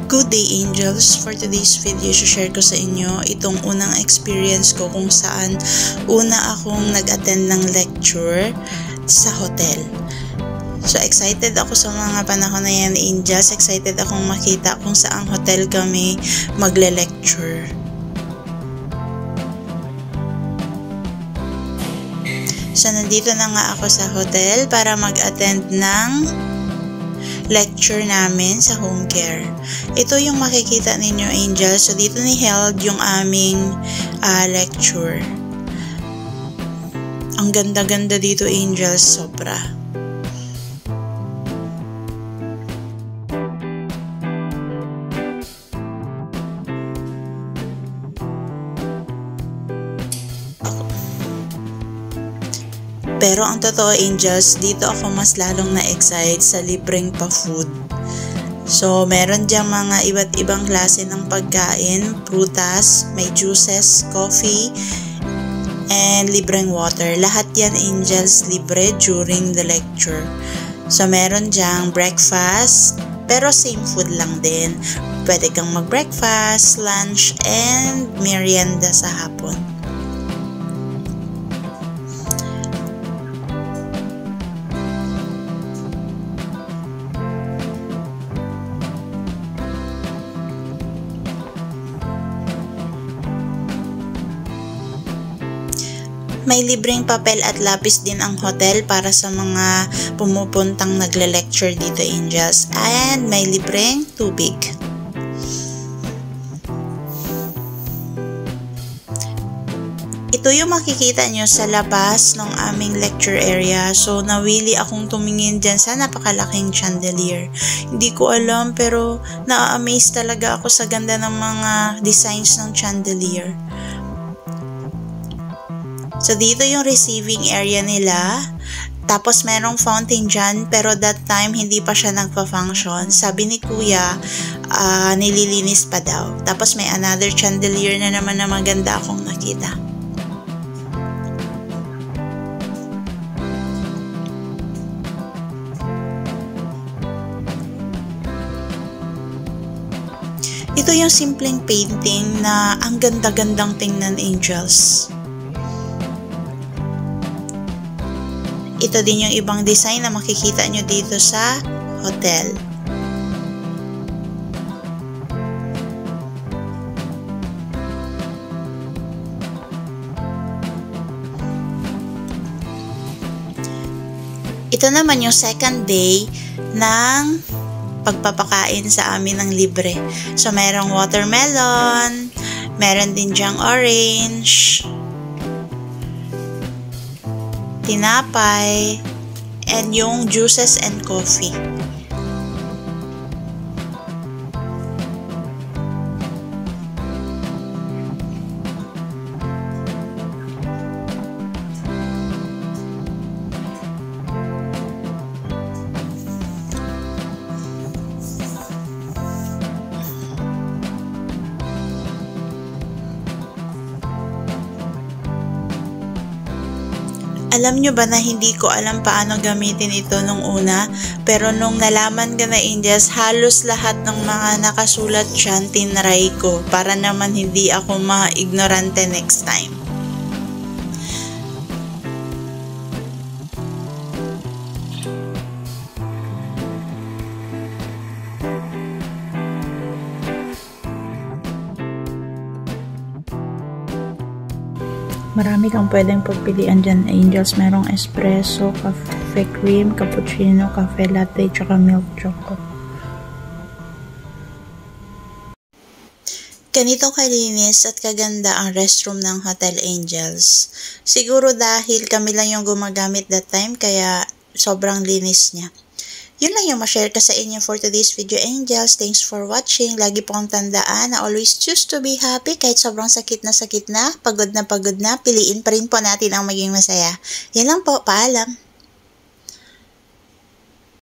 Good day, angels! For today's video, share ko sa inyo itong unang experience ko kung saan una akong nag-attend ng lecture sa hotel. So excited ako sa mga panahon na yan, angels. Excited akong makita kung saang hotel kami magle-lecture. So nandito na nga ako sa hotel para mag-attend ng lecture namin sa home care. Ito yung makikita ninyo, angels. So dito ni held yung aming lecture. Ang ganda-ganda dito, angels, sobra. Pero ang totoo, angels, dito ako mas lalong na-excite sa libreng pa-food. So, meron diyang mga iba't ibang klase ng pagkain, prutas, may juices, coffee, and libreng water. Lahat yan, angels, libre during the lecture. So, meron diyang breakfast, pero same food lang din. Pwede kang mag-breakfast, lunch, and merienda sa hapon. May libreng papel at lapis din ang hotel para sa mga pumupuntang nagle-lecture dito, angels. And may libreng tubig. Ito yung makikita nyo sa labas ng aming lecture area. So, nawili akong tumingin dyan sa napakalaking chandelier. Hindi ko alam, pero na-amaze talaga ako sa ganda ng mga designs ng chandelier. So, dito yung receiving area nila. Tapos, merong fountain dyan. Pero that time, hindi pa siya nagpa-function. Sabi ni kuya, nililinis pa daw. Tapos, may another chandelier na naman na maganda akong nakita. Ito yung simpleng painting na ang ganda-gandang tingnan, angels. Ito din yung ibang design na makikita nyo dito sa hotel. Ito naman yung second day ng pagpapakain sa amin ng libre. So, merong watermelon, meron din dyang orange, tinapay, and yung juices and coffee. Alam nyo ba na hindi ko alam paano gamitin ito nung una? Pero nung nalaman ko na, angels, halos lahat ng mga nakasulat dyan, tinry ko para naman hindi ako ma-ignorante next time. Marami kang pwedeng pagpilian dyan, angels. Merong espresso, cafe cream, cappuccino, cafe latte, tsaka milk choco. Ganito kalinis at kaganda ang restroom ng Hotel Angels. Siguro dahil kami lang yung gumagamit that time, kaya sobrang linis niya. Yun lang yung ma-share ko sa inyo for today's video, angels. Thanks for watching. Lagi po kong tandaan na always choose to be happy kahit sobrang sakit na, pagod na, piliin pa rin po natin ang maging masaya. Yan lang po, paalam.